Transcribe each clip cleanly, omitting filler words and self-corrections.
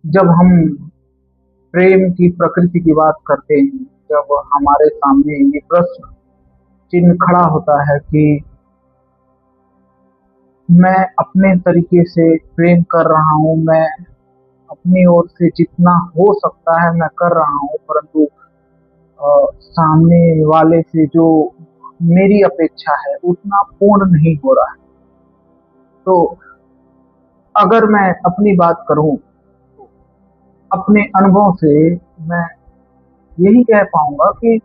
जब हम प्रेम की प्रकृति की बात करते हैं, जब हमारे सामने ये प्रश्न चिन्ह खड़ा होता है कि मैं अपने तरीके से प्रेम कर रहा हूँ, मैं अपनी ओर से जितना हो सकता है मैं कर रहा हूँ, परंतु सामने वाले से जो मेरी अपेक्षा है उतना पूर्ण नहीं हो रहा है। तो अगर मैं अपनी बात करूं, अपने अनुभव से मैं यही कह पाऊंगा कि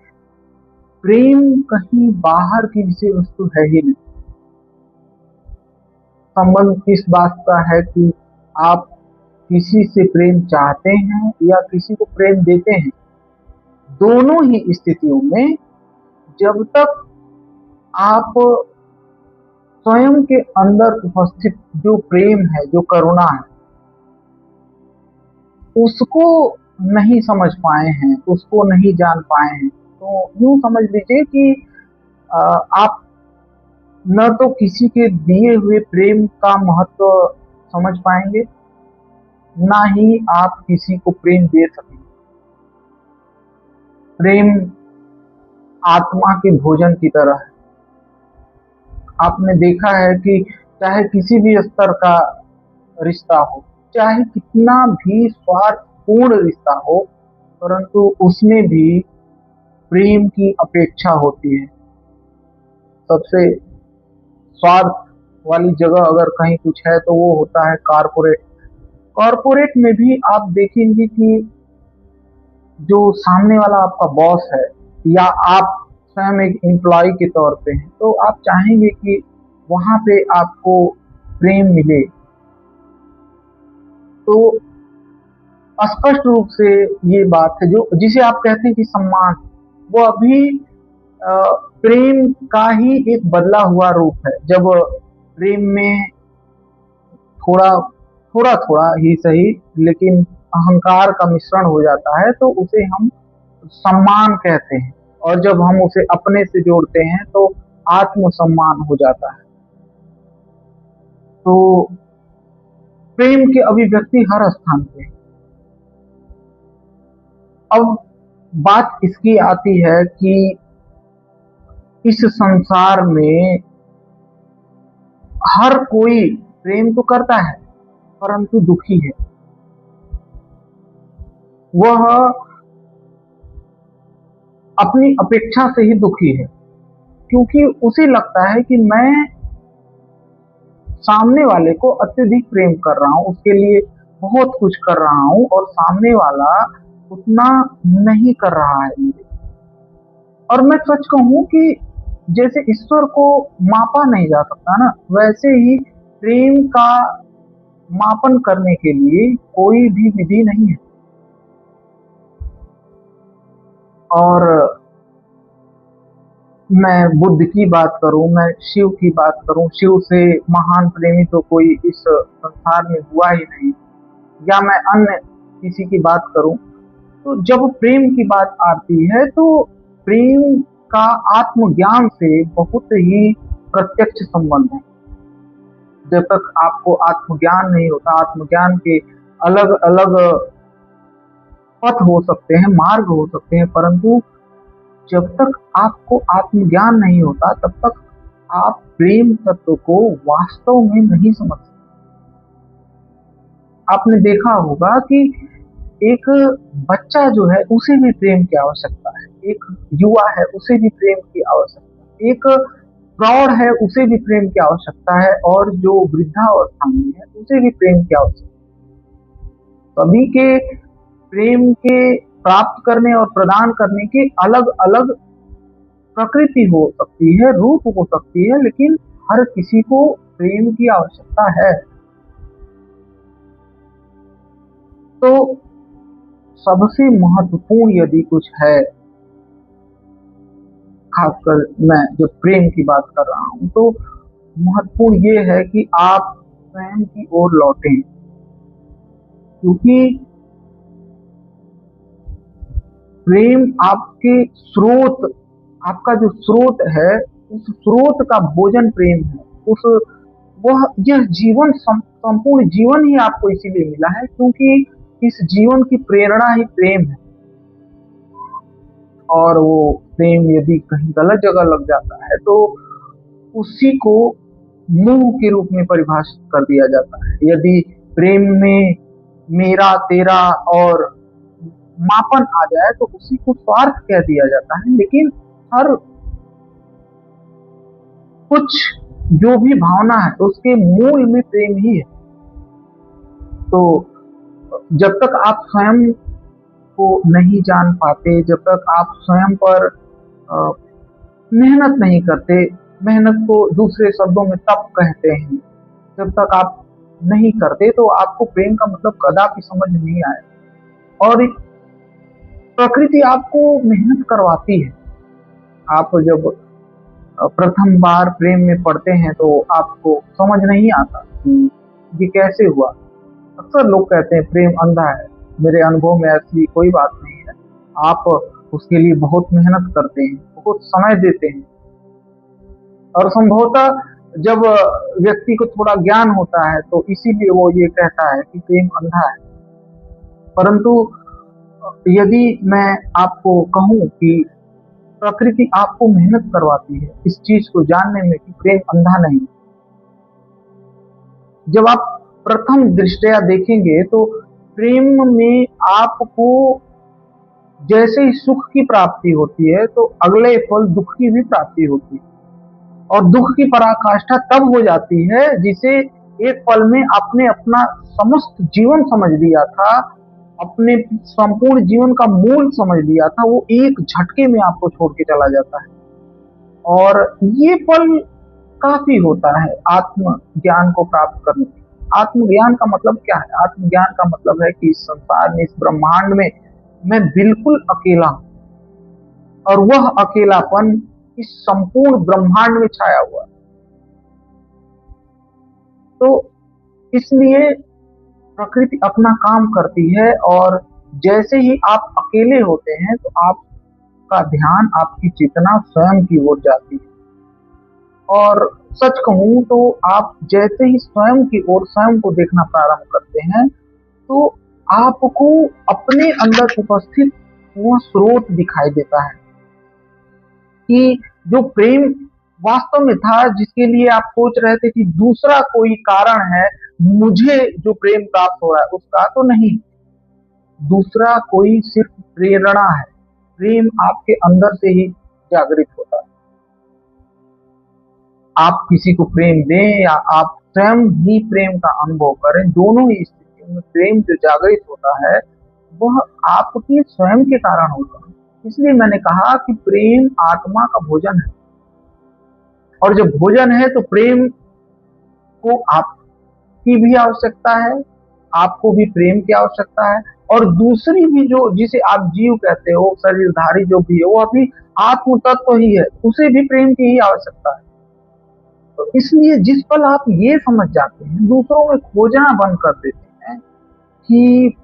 प्रेम कहीं बाहर की विषय वस्तु है ही नहीं। संबंध किस बात का है कि आप किसी से प्रेम चाहते हैं या किसी को प्रेम देते हैं। दोनों ही स्थितियों में जब तक आप स्वयं के अंदर उपस्थित जो प्रेम है, जो करुणा है, उसको नहीं समझ पाए हैं, उसको नहीं जान पाए हैं, तो यूं समझ लीजिए कि आप न तो किसी के दिए हुए प्रेम का महत्व समझ पाएंगे, ना ही आप किसी को प्रेम दे सकेंगे। प्रेम आत्मा के भोजन की तरह है। आपने देखा है कि चाहे किसी भी स्तर का रिश्ता हो, चाहे कितना भी स्वार्थपूर्ण रिश्ता हो, परंतु उसमें भी प्रेम की अपेक्षा होती है। सबसे स्वार्थ वाली जगह अगर कहीं कुछ है तो वो होता है कारपोरेट। कॉरपोरेट में भी आप देखेंगे कि जो सामने वाला आपका बॉस है या आप स्वयं एक एम्प्लॉय के तौर पे हैं, तो आप चाहेंगे कि वहां पे आपको प्रेम मिले। तो स्पष्ट रूप से ये बात है, जो जिसे आप कहते हैं कि सम्मान, वो अभी प्रेम का ही एक बदला हुआ रूप है। जब प्रेम में थोड़ा थोड़ा थोड़ा ही सही लेकिन अहंकार का मिश्रण हो जाता है तो उसे हम सम्मान कहते हैं, और जब हम उसे अपने से जोड़ते हैं तो आत्मसम्मान हो जाता है। तो प्रेम की अभिव्यक्ति हर स्थान पे है। अब बात इसकी आती है कि इस संसार में हर कोई प्रेम तो करता है परंतु दुखी है। वह अपनी अपेक्षा से ही दुखी है, क्योंकि उसे लगता है कि मैं सामने वाले को अत्यधिक प्रेम कर रहा हूँ, उसके लिए बहुत कुछ कर रहा हूँ, और सामने वाला उतना नहीं कर रहा है मेरे। और मैं सच कहूँ कि जैसे ईश्वर को मापा नहीं जा सकता ना, वैसे ही प्रेम का मापन करने के लिए कोई भी विधि नहीं है। और मैं बुद्ध की बात करूं, मैं शिव की बात करूं, शिव से महान प्रेमी तो कोई इस संसार में हुआ ही नहीं, या मैं अन्य किसी की बात करूं, तो जब प्रेम की बात आती है तो प्रेम का आत्मज्ञान से बहुत ही प्रत्यक्ष संबंध है। जब तक आपको आत्मज्ञान नहीं होता, आत्मज्ञान के अलग अलग पथ हो सकते हैं, मार्ग हो सकते हैं, परंतु जब तक आपको आत्मज्ञान नहीं होता तब तक आप प्रेम तत्व को वास्तव में नहीं समझ सकते। आपने देखा होगा कि एक बच्चा जो है उसे भी प्रेम की आवश्यकता है, एक युवा है उसे भी प्रेम की आवश्यकता है, एक प्रौढ़ है उसे भी प्रेम की आवश्यकता है, और जो वृद्धावस्था में है उसे भी प्रेम की आवश्यकता है। सभी के प्रेम के प्राप्त करने और प्रदान करने की अलग अलग प्रकृति हो सकती है, रूप हो सकती है, लेकिन हर किसी को प्रेम की आवश्यकता है। तो सबसे महत्वपूर्ण यदि कुछ है, खासकर मैं जो प्रेम की बात कर रहा हूं, तो महत्वपूर्ण ये है कि आप स्वयं की ओर लौटें, क्योंकि प्रेम आपके स्रोत, आपका जो स्रोत है, उस स्रोत का भोजन प्रेम है। उस वह यह जीवन संपूर्ण जीवन ही आपको इसीलिए मिला है क्योंकि इस जीवन की प्रेरणा ही प्रेम है। और वो प्रेम यदि कहीं गलत जगह लग जाता है तो उसी को मोह के रूप में परिभाषित कर दिया जाता है। यदि प्रेम में मेरा तेरा और मापन आ जाए तो उसी को स्वार्थ कह दिया जाता है। लेकिन हर कुछ जो भी भावना है उसके मूल में प्रेम ही है। तो जब तक आप स्वयं को नहीं जान पाते, जब तक आप स्वयं पर मेहनत नहीं करते, मेहनत को दूसरे शब्दों में तप कहते हैं, जब तक आप नहीं करते तो आपको प्रेम का मतलब कदापि समझ नहीं आए। और प्रकृति आपको मेहनत करवाती है। आप जब प्रथम बार प्रेम में पड़ते हैं तो आपको समझ नहीं आता कि ये कैसे हुआ। अक्सर लोग कहते हैं प्रेम अंधा है। मेरे अनुभव में ऐसी कोई बात नहीं है। आप उसके लिए बहुत मेहनत करते हैं, बहुत समय देते हैं, और संभवतः जब व्यक्ति को थोड़ा ज्ञान होता है तो इसीलिए वो ये कहता है कि प्रेम अंधा है। परंतु यदि मैं आपको कहूं कि प्रकृति आपको मेहनत करवाती है इस चीज को जानने में कि प्रेम अंधा नहीं। जब आप प्रथम दृष्टया देखेंगे तो प्रेम में आपको जैसे ही सुख की प्राप्ति होती है तो अगले पल दुख की भी प्राप्ति होती है। और दुख की पराकाष्ठा तब हो जाती है जिसे एक पल में आपने अपना समस्त जीवन समझ लिया था, अपने संपूर्ण जीवन का मूल समझ लिया था, वो एक झटके में आपको छोड़ के चला जाता है। और ये पल काफी होता है आत्म ज्ञान को प्राप्त करने के। आत्मज्ञान का मतलब क्या है? आत्मज्ञान का मतलब है कि इस संसार में, इस ब्रह्मांड में मैं बिल्कुल अकेला हूं, और वह अकेलापन इस संपूर्ण ब्रह्मांड में छाया हुआ। तो इसलिए प्रकृति अपना काम करती है, और जैसे ही आप अकेले होते हैं तो आपका ध्यान, आपकी चेतना स्वयं की ओर जाती है। और सच कहूं तो आप जैसे ही स्वयं की ओर, स्वयं को देखना प्रारंभ करते हैं तो आपको अपने अंदर उपस्थित वह स्रोत दिखाई देता है कि जो प्रेम वास्तव में था, जिसके लिए आप सोच रहे थे कि दूसरा कोई कारण है मुझे जो प्रेम प्राप्त हो रहा है, उसका तो नहीं। दूसरा कोई सिर्फ प्रेरणा है। प्रेम आपके अंदर से ही जागृत होता है। आप किसी को प्रेम दें या आप स्वयं ही प्रेम का अनुभव करें, दोनों ही स्थितियों में प्रेम जो जागृत होता है वह आपके स्वयं के कारण होता है। इसलिए मैंने कहा कि प्रेम आत्मा का भोजन है, और जब भोजन है तो प्रेम को आपकी भी आवश्यकता है, आपको भी प्रेम की आवश्यकता है, और दूसरी भी जो, जिसे आप जीव कहते हो, शरीरधारी जो भी है, वो अभी आत्म तत्व ही है, उसे भी प्रेम की ही आवश्यकता है। तो इसलिए जिस पल आप ये समझ जाते हैं, दूसरों में खोजना बंद कर देते हैं कि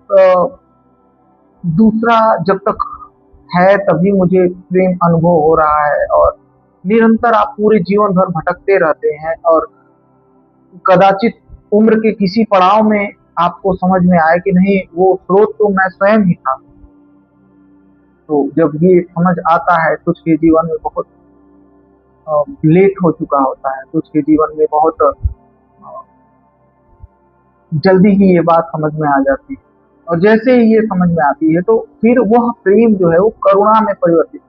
दूसरा जब तक है तभी मुझे प्रेम अनुभव हो रहा है, और निरंतर आप पूरे जीवन भर भटकते रहते हैं, और कदाचित उम्र के किसी पड़ाव में आपको समझ में आए कि नहीं, वो स्रोत तो मैं स्वयं ही था। तो जब ये समझ आता है, कुछ के जीवन में बहुत लेट हो चुका होता है, कुछ के जीवन में बहुत जल्दी ही ये बात समझ में आ जाती है। और जैसे ही ये समझ में आती है तो फिर वह प्रेम जो है वो करुणा में परिवर्तित